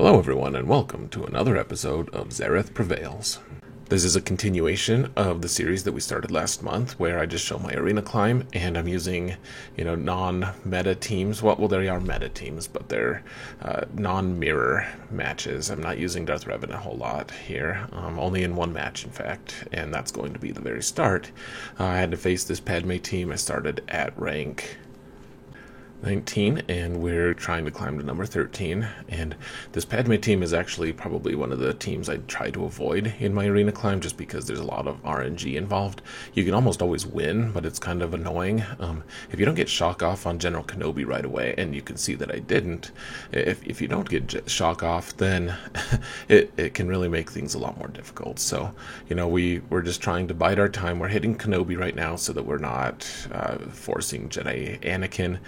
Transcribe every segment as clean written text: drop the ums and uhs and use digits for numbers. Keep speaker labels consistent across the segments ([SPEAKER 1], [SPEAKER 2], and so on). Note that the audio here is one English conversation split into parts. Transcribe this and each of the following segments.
[SPEAKER 1] Hello everyone and welcome to another episode of Xerath Prevails. This is a continuation of the series that we started last month where I just show my arena climb and I'm using, non-meta teams. Well, they are meta teams, but they're non-mirror matches. I'm not using Darth Revan a whole lot here, only in one match in fact, and that's going to be the very start. I had to face this Padme team. I started at rank 19 and we're trying to climb to number 13, and this Padme team is actually probably one of the teams I try to avoid in my arena climb just because there's a lot of RNG involved. You can almost always win, but it's kind of annoying. If you don't get shock off on General Kenobi right away, and you can see that I didn't, if you don't get shock off, then it can really make things a lot more difficult. So we're just trying to bide our time. We're hitting Kenobi right now so that we're not forcing Jedi Anakin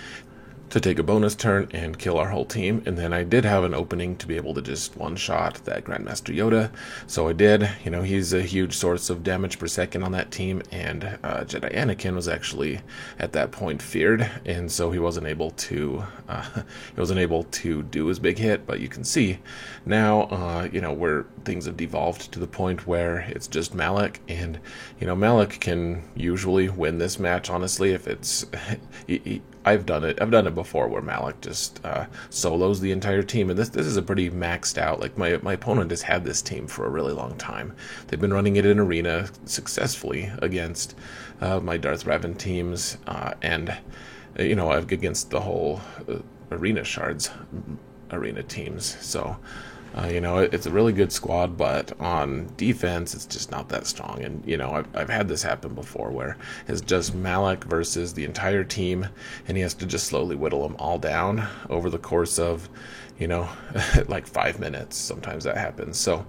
[SPEAKER 1] to take a bonus turn and kill our whole team. And then I did have an opening to be able to just one-shot that Grandmaster Yoda, so I did. He's a huge source of damage per second on that team, and Jedi Anakin was actually at that point feared, and so he wasn't able to do his big hit. But you can see now where things have devolved to the point where it's just Malak, and Malak can usually win this match, honestly. If it's I've done it before where Malak just solos the entire team, and this is a pretty maxed out, like my opponent has had this team for a really long time. They've been running it in arena successfully against my Darth Revan teams, and against the whole arena shards arena teams. So it's a really good squad, but on defense, it's just not that strong. And, I've had this happen before where it's just Malak versus the entire team, and he has to just slowly whittle them all down over the course of, like 5 minutes. Sometimes that happens. So,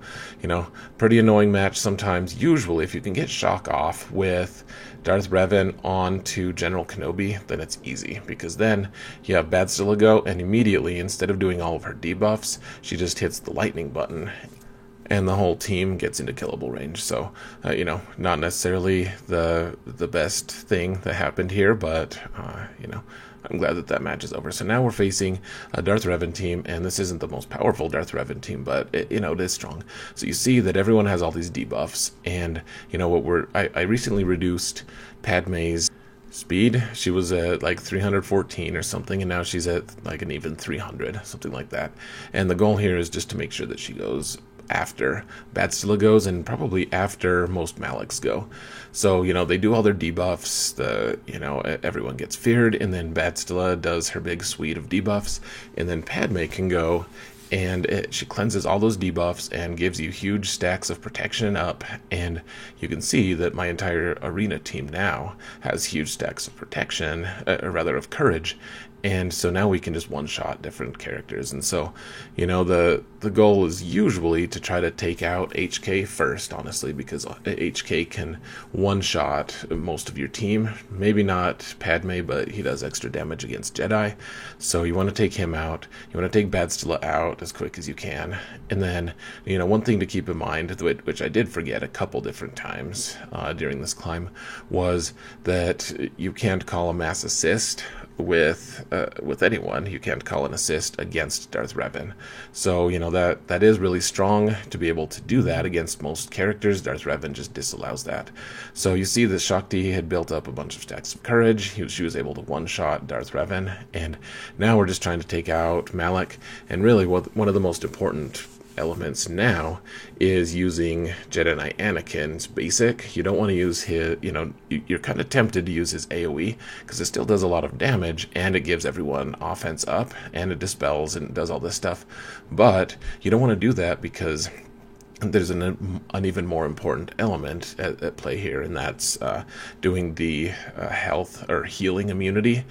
[SPEAKER 1] pretty annoying match sometimes. Usually, if you can get shock off with Darth Revan onto General Kenobi, then it's easy, because then you have Bastila go, and immediately, instead of doing all of her debuffs, she just hits the lightning button, and the whole team gets into killable range. So, not necessarily the best thing that happened here, but, I'm glad that match is over. So now we're facing a Darth Revan team, and this isn't the most powerful Darth Revan team, but it is strong. So you see that everyone has all these debuffs, and I recently reduced Padme's speed. She was at like 314 or something, and now she's at like an even 300, something like that. And the goal here is just to make sure that she goes after Bastila goes, and probably after most Malaks go. So, they do all their debuffs, everyone gets feared, and then Bastila does her big suite of debuffs, and then Padme can go, and she cleanses all those debuffs and gives you huge stacks of protection up, and you can see that my entire arena team now has huge stacks of protection, or rather of courage, and so now we can just one-shot different characters. And so, the goal is usually to try to take out HK first, honestly, because HK can one-shot most of your team. Maybe not Padme, but he does extra damage against Jedi. So you want to take him out. You want to take Bastila out as quick as you can. And then, one thing to keep in mind, which I did forget a couple different times during this climb, was that you can't call a mass assist with anyone. You can't call an assist against Darth Revan. So that is really strong to be able to do that against most characters. Darth Revan just disallows that. So you see that Shakti had built up a bunch of stacks of courage. She was able to one-shot Darth Revan, and now we're just trying to take out Malak. And really, one of the most important elements now is using Jedi Anakin's basic. You don't want to use his, you're kind of tempted to use his AoE because it still does a lot of damage, and it gives everyone offense up, and it dispels and does all this stuff. But you don't want to do that because there's an even more important element at play here, and that's doing the health or healing immunity,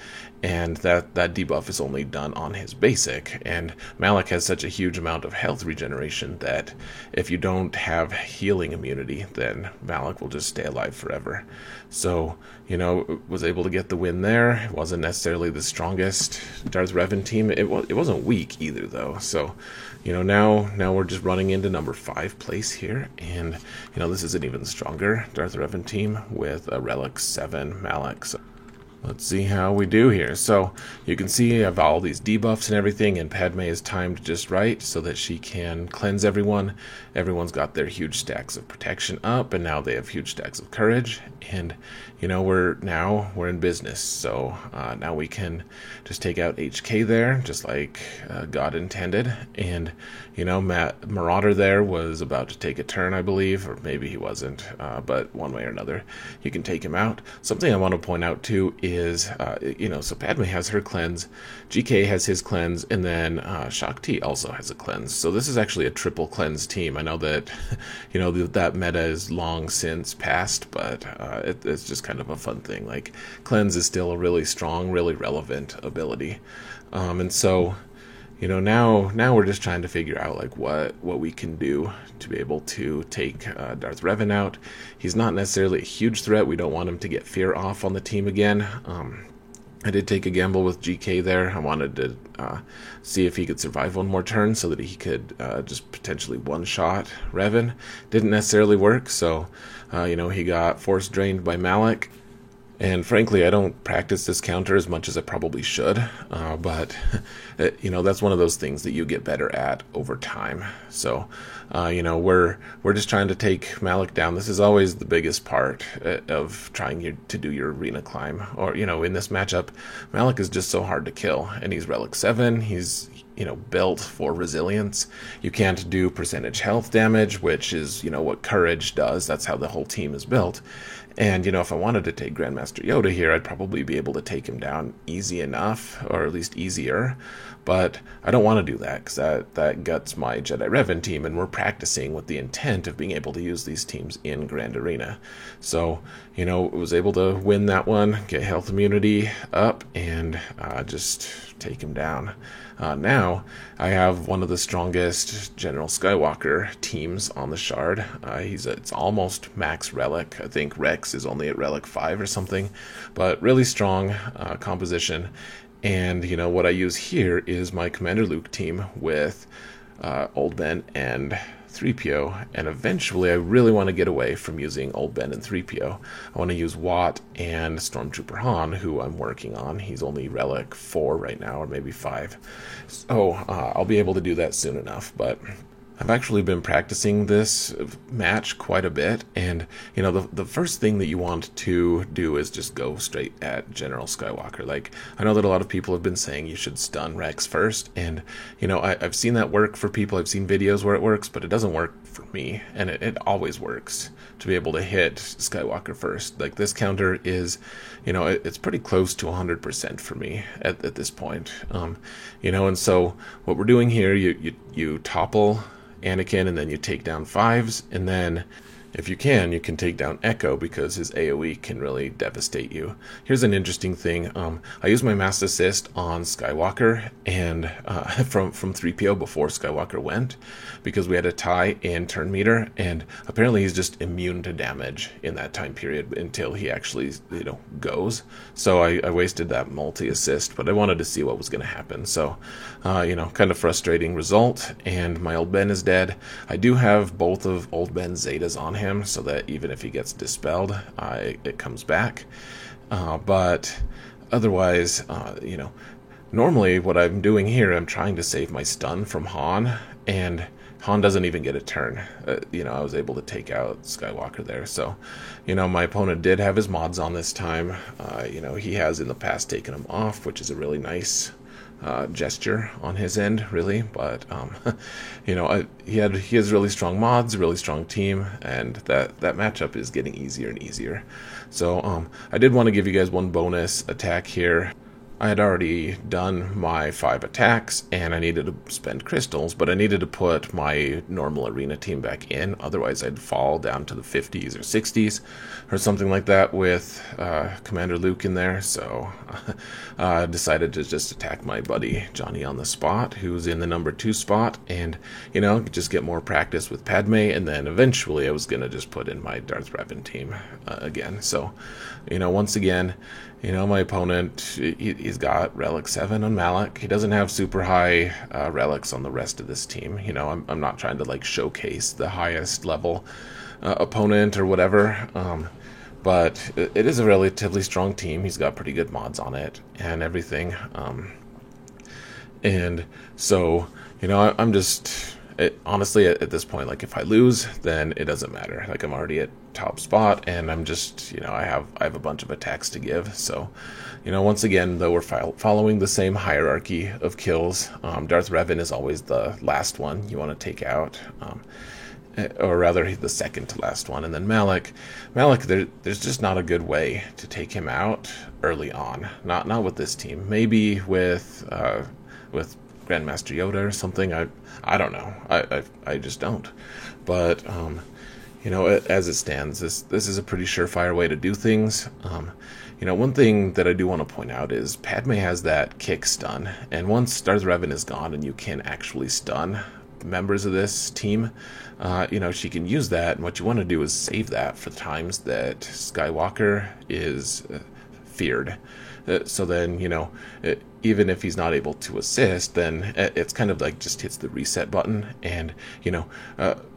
[SPEAKER 1] and that debuff is only done on his basic, and Malak has such a huge amount of health regeneration that if you don't have healing immunity, then Malak will just stay alive forever. So, was able to get the win there. It wasn't necessarily the strongest Darth Revan team. It wasn't weak either, though. So, now we're just running into number 5 place here, and this is an even stronger Darth Revan team with a Relic 7 Malak. So Let's see how we do here. So you can see I have all these debuffs and everything, and Padme is timed just right so that she can cleanse everyone. Everyone's got their huge stacks of protection up, and now they have huge stacks of courage. And you know, we're in business. So now we can just take out HK there, just like God intended. And you know, Marauder there was about to take a turn, I believe, or maybe he wasn't. But one way or another, you can take him out. Something I want to point out too is, you know, so Padme has her cleanse, GK has his cleanse, and then Shakti also has a cleanse. So this is actually a triple cleanse team. I know that, you know, that meta is long since passed, but it's just kind of a fun thing. Like, cleanse is still a really strong, really relevant ability. And so, you know, now we're just trying to figure out like what we can do to be able to take Darth Revan out. He's not necessarily a huge threat. We don't want him to get fear off on the team again. I did take a gamble with GK there. I wanted to see if he could survive one more turn so that he could just potentially one-shot Revan. Didn't necessarily work, so you know, he got force drained by Malak. And frankly, I don't practice this counter as much as I probably should, but you know, that's one of those things that you get better at over time. So, you know, we're just trying to take Malak down. This is always the biggest part of trying to do your arena climb. Or, you know, in this matchup, Malak is just so hard to kill, and he's Relic 7. He's, you know, built for resilience. You can't do percentage health damage, which is, you know, what courage does. That's how the whole team is built. And, you know, if I wanted to take Grandmaster Yoda here, I'd probably be able to take him down easy enough, or at least easier. But I don't want to do that, because that guts my Jedi Revan team, and we're practicing with the intent of being able to use these teams in Grand Arena. So, you know, I was able to win that one, get health immunity up, and just take him down. Now, I have one of the strongest General Skywalker teams on the Shard. It's almost max Relic. I think Rex is only at Relic 5 or something, but really strong composition. And, you know, what I use here is my Commander Luke team with Old Ben and 3PO, and eventually I really want to get away from using Old Ben and 3PO. I want to use Watt and Stormtrooper Han, who I'm working on. He's only Relic 4 right now, or maybe 5. So I'll be able to do that soon enough, but I've actually been practicing this match quite a bit, and you know, the first thing that you want to do is just go straight at General Skywalker. Like, I know that a lot of people have been saying you should stun Rex first, and you know, I've seen that work for people. I've seen videos where it works, but it doesn't work for me, and it always works to be able to hit Skywalker first. Like, this counter is, you know, it's pretty close to 100% for me at this point. You know, and so what we're doing here, you topple Anakin, and then you take down 5s, and then if you can take down Echo, because his AoE can really devastate you. Here's an interesting thing. I used my Mass Assist on Skywalker, and from 3PO before Skywalker went, because we had a tie in turn meter, and apparently he's just immune to damage in that time period until he actually, you know, goes. So I wasted that multi-assist, but I wanted to see what was going to happen. So, you know, kind of frustrating result, and my Old Ben is dead. I do have both of Old Ben's Zetas on him, so that even if he gets dispelled, it comes back. But otherwise, you know, normally what I'm doing here, I'm trying to save my stun from Han, and Han doesn't even get a turn. You know, I was able to take out Skywalker there. So, you know, my opponent did have his mods on this time. You know, he has in the past taken them off, which is a really nice gesture on his end, really. But you know, he has really strong mods, really strong team, and that matchup is getting easier and easier. So I did want to give you guys one bonus attack here. I had already done my 5 attacks, and I needed to spend crystals, but I needed to put my normal arena team back in, otherwise I'd fall down to the 50s or 60s, or something like that with Commander Luke in there, so I decided to just attack my buddy Johnny on the spot, who's in the number 2 spot, and, you know, just get more practice with Padme, and then eventually I was going to just put in my Darth Revan team again. So, you know, once again, you know, my opponent, he's got Relic 7 on Malak. He doesn't have super high relics on the rest of this team. You know, I'm not trying to, like, showcase the highest level opponent or whatever. but it is a relatively strong team. He's got pretty good mods on it and everything. And so, I'm just honestly at this point, like if I lose, then it doesn't matter. Like I'm already at top spot, and I'm just, I have a bunch of attacks to give. So, once again, though, we're following the same hierarchy of kills. Darth Revan is always the last one you want to take out. Or rather, the second to last one, and then Malak, there's just not a good way to take him out early on. Not with this team. Maybe with Grandmaster Yoda or something. I don't know. I just don't. But as it stands, this is a pretty surefire way to do things. One thing that I do want to point out is Padme has that kick stun, and once Darth Revan is gone and you can actually stun members of this team, she can use that, and what you want to do is save that for the times that Skywalker is feared. So then, even if he's not able to assist, then it's kind of like just hits the reset button, and,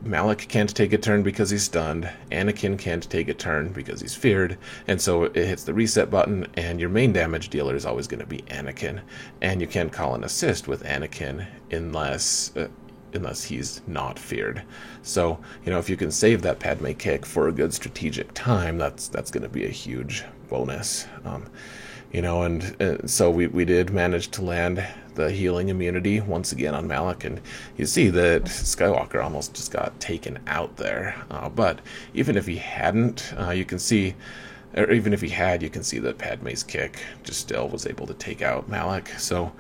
[SPEAKER 1] Malak can't take a turn because he's stunned, Anakin can't take a turn because he's feared, and so it hits the reset button, and your main damage dealer is always going to be Anakin, and you can't call an assist with Anakin unless he's not feared. So, if you can save that Padme kick for a good strategic time, that's going to be a huge bonus. And so we did manage to land the healing immunity once again on Malak, and you see that Skywalker almost just got taken out there. But even if he hadn't, you can see, or even if he had, you can see that Padme's kick just still was able to take out Malak. So,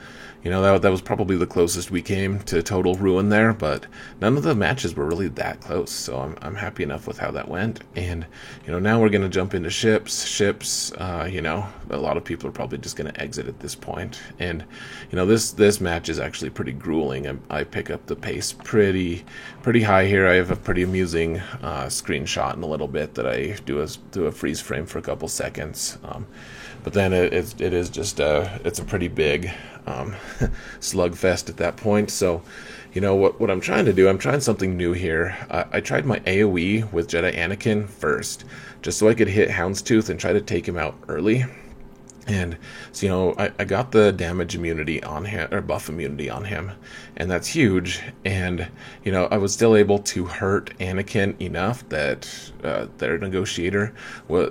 [SPEAKER 1] that was probably the closest we came to total ruin there, but none of the matches were really that close, so I'm happy enough with how that went. And, now we're going to jump into ships. Ships, a lot of people are probably just going to exit at this point. And, this match is actually pretty grueling. I pick up the pace pretty high here. I have a pretty amusing screenshot in a little bit that I do a freeze frame for a couple seconds. But then it is just it's a pretty big slugfest at that point. So, what I'm trying to do, I'm trying something new here. I tried my AoE with Jedi Anakin first, just so I could hit Houndstooth and try to take him out early. And so, I got the damage immunity on him, or buff immunity on him, and that's huge. And, I was still able to hurt Anakin enough that their negotiator,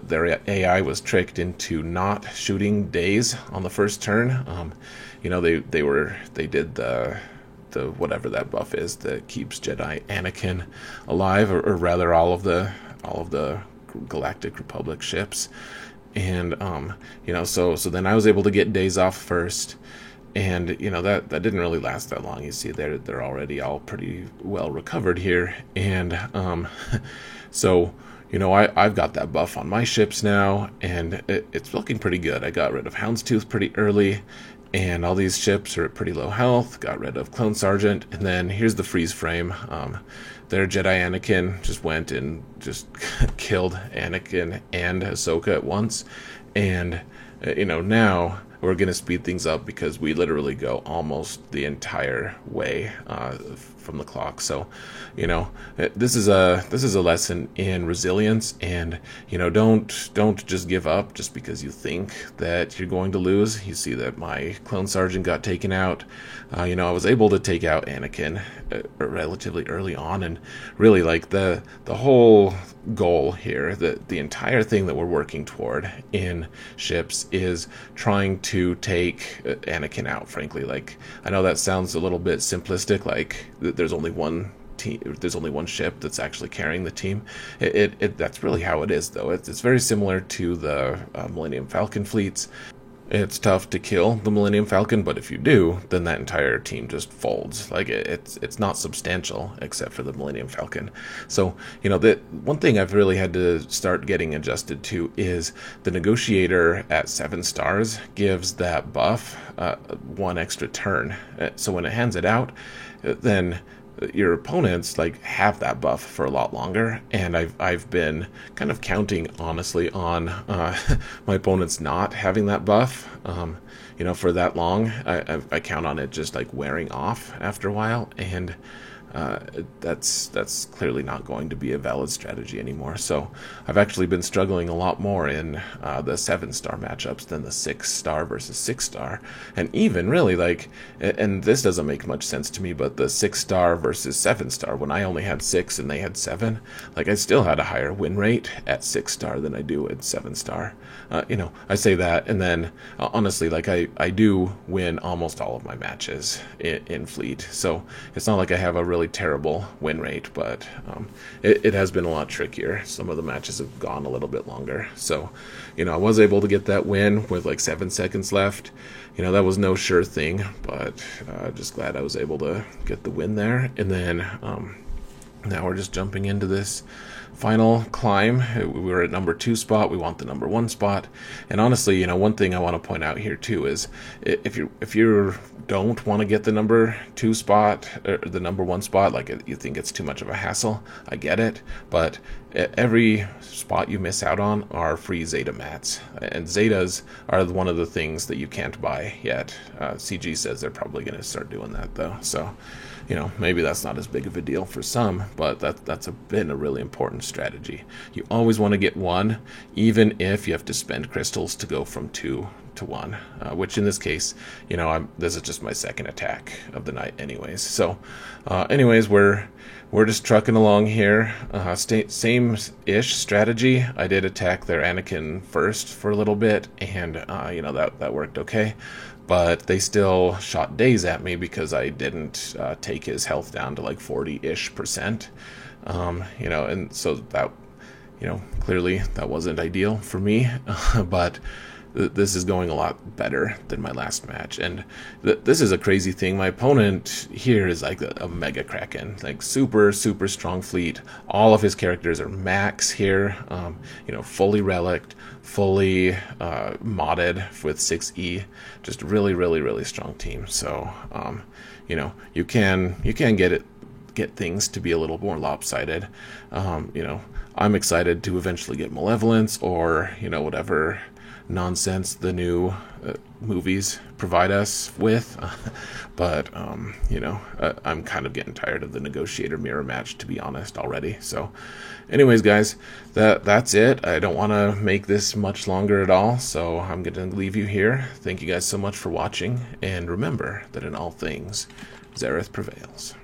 [SPEAKER 1] their AI was tricked into not shooting Daze on the first turn. They did the whatever that buff is that keeps Jedi Anakin alive, or rather all of the Galactic Republic ships. And so then I was able to get Daze off first, and that didn't really last that long. You see they're already all pretty well recovered here, and so I've got that buff on my ships now, and it's looking pretty good. I got rid of Houndstooth pretty early, and all these ships are at pretty low health. Got rid of Clone Sergeant, and then here's the freeze frame. Their Jedi Anakin just went and just killed Anakin and Ahsoka at once. And, now we're going to speed things up because we literally go almost the entire way from the clock. So, this is a lesson in resilience, and don't just give up just because you think that you're going to lose. You see that my Clone Sergeant got taken out. I was able to take out Anakin relatively early on, and really like the whole goal here, the entire thing that we're working toward in ships is trying to take Anakin out. Frankly, like, I know that sounds a little bit simplistic, like there's only one team, there's only one ship that's actually carrying the team. That's really how it is, though. It's very similar to the Millennium Falcon fleets. It's tough to kill the Millennium Falcon, but if you do, then that entire team just folds. Like, it's not substantial except for the Millennium Falcon. So, the one thing I've really had to start getting adjusted to is the Negotiator at 7 stars gives that buff 1 extra turn. So when it hands it out, then your opponents have that buff for a lot longer, and I've been kind of counting honestly on my opponents not having that buff for that long. I count on it just wearing off after a while, and that's clearly not going to be a valid strategy anymore. So I've actually been struggling a lot more in the 7-star matchups than the 6-star versus 6-star, and even really like, and this doesn't make much sense to me, but the 6-star versus 7-star, when I only had 6 and they had 7, like I still had a higher win rate at 6-star than I do at 7-star. I say that, and then honestly, like I do win almost all of my matches in Fleet, so it's not like I have a really terrible win rate, but it has been a lot trickier. Some of the matches have gone a little bit longer, so I was able to get that win with like 7 seconds left. That was no sure thing, but just glad I was able to get the win there. And then now we're just jumping into this final climb. We were at number 2 spot. We want the number 1 spot. And honestly, one thing I want to point out here too is if you don't want to get the number 2 spot or the number 1 spot, like you think it's too much of a hassle, I get it. But every spot you miss out on are free Zeta mats, and Zetas are one of the things that you can't buy yet. CG says they're probably going to start doing that though, so maybe that's not as big of a deal for some, but that's been a really important strategy. You always want to get 1, even if you have to spend crystals to go from 2 to 1, which in this case, this is just my second attack of the night anyways. So anyways, we're just trucking along here. Same-ish strategy. I did attack their Anakin first for a little bit, and that worked okay. But they still shot Daze at me because I didn't take his health down to like 40-ish%. And so that, clearly that wasn't ideal for me, but this is going a lot better than my last match. And this is a crazy thing. My opponent here is like a Mega Kraken, like super, super strong fleet. All of his characters are max here, fully relicked, fully modded with 6E, just really, really, really strong team. So, you can get things to be a little more lopsided. I'm excited to eventually get Malevolence or, whatever nonsense the new movies provide us with, but I'm kind of getting tired of the Negotiator mirror match, to be honest, already. So anyways, guys, that's it. I don't want to make this much longer at all, so I'm going to leave you here. Thank you guys so much for watching, and remember that in all things, Xaereth prevails.